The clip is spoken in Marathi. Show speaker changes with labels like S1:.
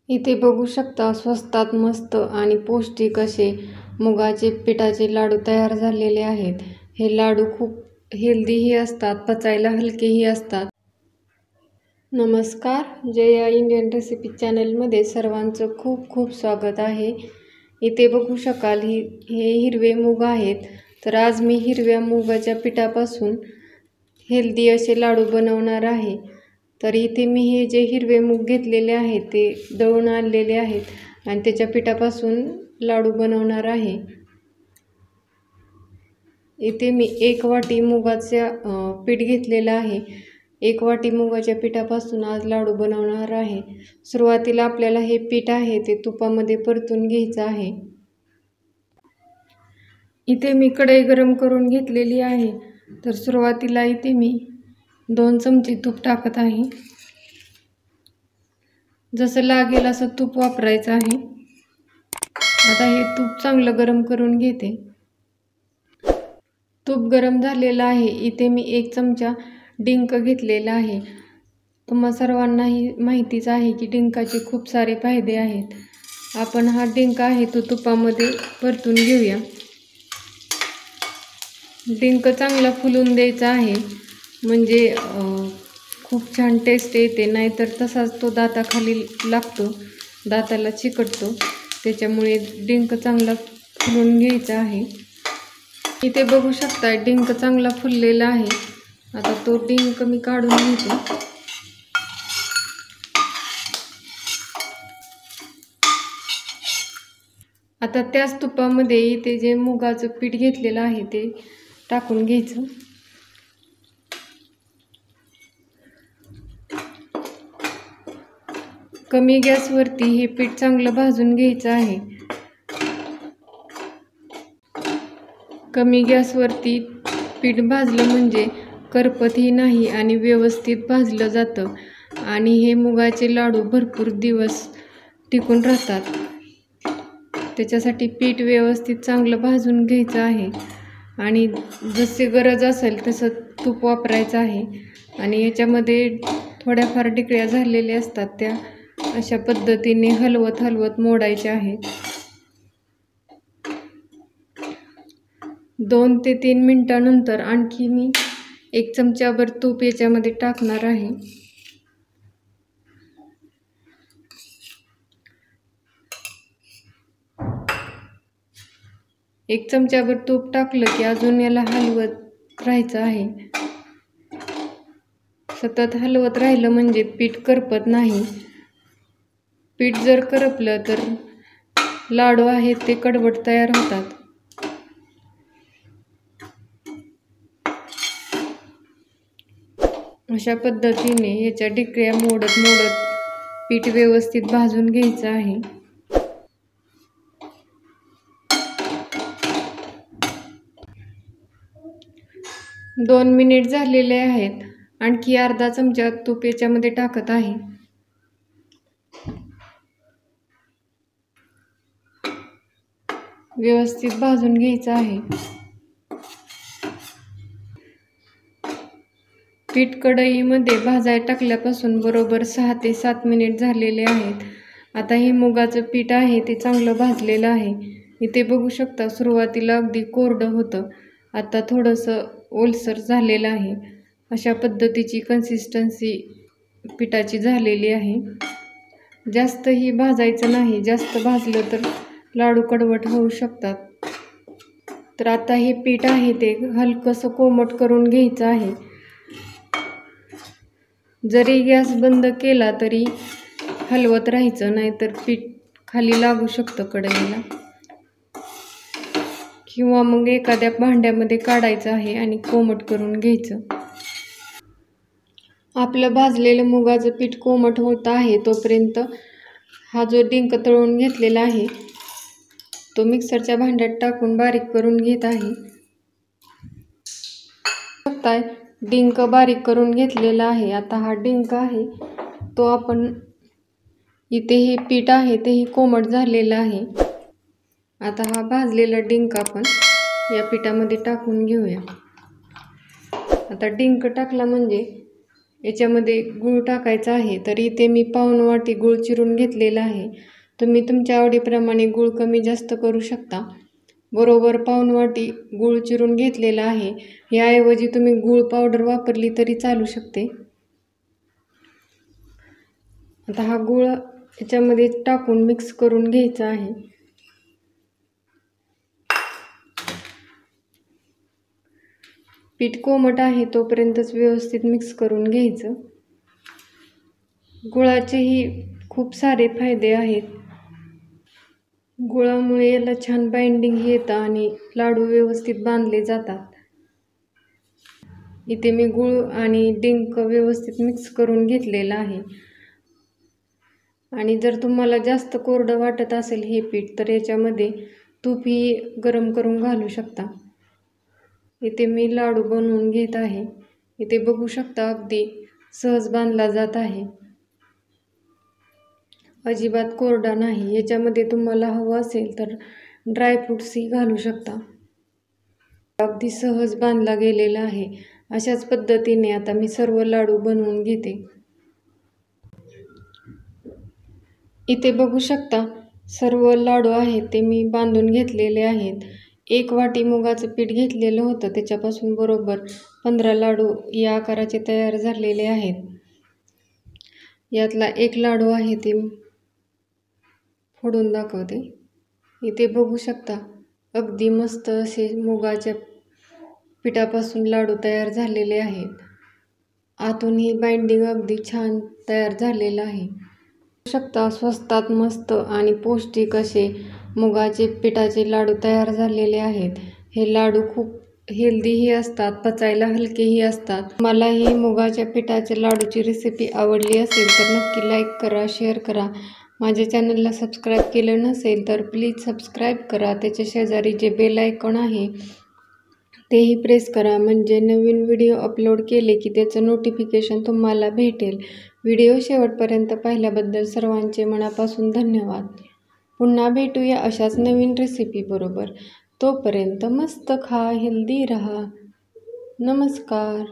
S1: इथे बघू शकता स्वस्तात मस्त आणि पौष्टिक असे मुगाचे पिठाचे लाडू तयार झालेले आहेत। हे लाडू खूप हेल्दीही असतात, पचायला हलकेही असतात। नमस्कार, जया इंडियन रेसिपी चॅनलमध्ये सर्वांचं खूप खूप स्वागत आहे। इथे बघू शकाल हे हिरवे मूग आहेत। तर आज मी हिरव्या मुगाच्या पिठापासून हेल्दी असे लाडू बनवणार आहे। तर इथे मी हे जे हिरवे मूग घेतलेले आहेत ते दळून आणलेले आहेत आणि त्याच्या पिठापासून लाडू बनवणार आहे। इथे मी 1 वाटी मुगाचे पीठ घेतलेलं आहे। 1 वाटी मुगाच्या पिठापासून आज लाडू बनवणार आहे। सुरुवातीला आपल्याला हे पीठ आहे ते तुपामध्ये परतून घ्यायचं आहे। इथे मी कढई गरम करून घेतलेली आहे। तर सुरुवातीला इथे मी 2 चमचे तूप टाकत आहे। जसं लागेल असं तूप वापरायचं आहे। आता हे तूप चांगलं गरम करून घेते। तूप गरम झालेलं आहे। इथे मी 1 चमचा डिंक घेतलेला आहे। तुम्हा सर्वांनाही माहितीच आहे की डिंकाचे खूप सारे फायदे आहेत। आपण हा डिंक आहे तो तुपामध्ये परतून घेऊया। डिंक चांगला फुलून द्यायचा आहे, म्हणजे खूप छान टेस्ट येते, नाहीतर तसाच तो दाताखाली लागतो, दाताला चिकटतो। त्याच्यामुळे डिंक चांगला फुलून घ्यायचा आहे। इथे बघू शकता डिंक चांगला फुललेला आहे। आता तो डिंक मी काढून घेते। आता त्याच तुपामध्ये इथे जे मुगाचं पीठ घेतलेलं आहे ते टाकून घ्यायचं। कमी गॅसवरती हे पीठ चांगलं भाजून घ्यायचं आहे। कमी गॅसवरती पीठ भाजलं म्हणजे करपतही नाही आणि व्यवस्थित भाजलं जातं आणि हे मुगाचे लाडू भरपूर दिवस टिकून राहतात। त्याच्यासाठी पीठ व्यवस्थित चांगलं भाजून घ्यायचं आहे आणि जसे गरज असेल तसं तूप वापरायचं आहे। आणि याच्यामध्ये थोड्याफार ढिकळ्या झालेल्या असतात, त्या अशा पद्धतीने हलवत हलवत मोडायच्या आहेत। 2 ते 3 मिनिटांनंतर आणखी मी 1 चमचाभर तूप याच्यामध्ये टाकणार आहे। एक चमचाभर तूप टाकलं की अजून याला हलवत राहायचं आहे। सतत हलवत राहिलं म्हणजे पीठ करपत नाही। पीठ जर करपलं तर लाडू आहेत ते कडवट तयार होतात। अशा पद्धतीने याच्या ढिकळ्या मोडत मोडत पीठ व्यवस्थित भाजून घ्यायचं आहे। 2 मिनिट झालेले आहेत। आणखी अर्धा चमचा तूप याच्यामध्ये टाकत आहे। व्यवस्थित भाजून घ्यायचं आहे। पीठ कढईमध्ये भाजायला टाकल्यापासून बरोबर 6 ते 7 मिनिट झालेले आहेत। आता हे मुगाचं पीठ आहे ते चांगलं भाजलेलं आहे। इथे बघू शकता सुरुवातीला अगदी कोरडं होतं, आता थोडंसं ओलसर झालेलं आहे। अशा पद्धतीची कन्सिस्टन्सी पिठाची झालेली आहे। जास्तही भाजायचं नाही, जास्त भाजलं तर लाडू कडवट होऊ शकतात। तर आता हे पीठ आहे ते हलकंसं कोमट करून घ्यायचं आहे। जरी गॅस बंद केला तरी हलवत राहायचं, नाहीतर पीठ खाली लागू शकतं कढईला। किंवा मग एखाद्या भांड्यामध्ये काढायचं आहे आणि कोमट करून घ्यायचं। आपलं भाजलेलं मुगाचं पीठ कोमट होत आहे तोपर्यंत हा जो डिंक तळून घेतलेला आहे तो मिक्सरच्या भांड्यात टाकून बारीक करून घेत आहे। बघताय डिंक बारीक करून घेतलेला आहे। आता हा डिंक आहे तो आपण इथे हे पीठ आहे तेही कोमट झालेलं आहे। आता हा भाजलेला डिंक आपण या पिठामध्ये टाकून घेऊया। आता डिंक टाकला म्हणजे याच्यामध्ये गूळ टाकायचा आहे. तर इथे मी पाऊण वाटी गूळ चिरून घेतलेला आहे. तुम्ही तुमच्या आवडीप्रमाणे गूळ कमी जास्त करू शकता. बरोबर पाऊण वाटी गूळ चिरून घेतलेला आहे. याऐवजी तुम्ही गूळ पावडर वापरली तरी चालू शकते. आता हा गूळ याच्यामध्ये टाकून मिक्स करून घ्यायचा आहे. पीठ कोमट आहे तोपर्यंतच व्यवस्थित मिक्स करून घ्यायचं. गुळाचेही खूप सारे फायदे आहेत. गुळामुळे याला छान बाइंडिंग येतं आणि लाडू व्यवस्थित बांधले जातात. इथे मी गूळ आणि डिंक व्यवस्थित मिक्स करून घेतलेला आहे. आणि जर तुम्हाला जास्त कोरडं वाटत असेल हे पीठ तर याच्यामध्ये तूपही गरम करून घालू शकता. इथे मी लाडू बनवून घेत आहे. इथे बघू शकता अगदी सहज बांधला जात आहे. अजिबात कोरडा नाही. याच्यामध्ये तुम्हाला हवं असेल तर ड्रायफ्रूट्सही घालू शकता. अगदी सहज बांधला गेलेला आहे. अशाच पद्धतीने आता मी सर्व लाडू बनवून घेते. इथे बघू शकता सर्व लाडू आहेत ते मी बांधून घेतलेले आहेत. 1 वाटी मुगाचं पीठ घेतलेलं होतं त्याच्यापासून बरोबर 15 लाडू या आकाराचे तयार झालेले आहेत. यातला एक लाडू आहे ते फोडून दाखवते. इथे बघू शकता अगदी मस्त असे मुगाच्या पिठापासून लाडू तयार झालेले आहेत. आतून ही बाइंडिंग अगदी छान तयार झालेलं आहे. बघू शकता स्वस्तात मस्त आणि पौष्टिक असे मुगाचे पिठाचे लाडू तयार झालेले आहेत. हे लाडू खूप हेल्दीही असतात, पचायला हलकेही असतात. मला ही मुगाच्या पिठाच्या लाडूची रेसिपी आवडली असेल तर नक्की लाईक करा, शेअर करा. माझ्या चॅनलला सबस्क्राईब केलं नसेल तर प्लीज सबस्क्राईब करा. त्याच्या शेजारी जे बेल आयकॉन आहे तेही प्रेस करा, म्हणजे नवीन व्हिडिओ अपलोड केले की त्याचं नोटिफिकेशन तुम्हाला भेटेल. व्हिडिओ शेवटपर्यंत पाहिल्याबद्दल सर्वांचे मनापासून धन्यवाद. पुन्हा भेटूया अशाच नवीन रेसिपी बरोबर. तोपर्यंत मस्त खा, हेल्दी रहा. नमस्कार.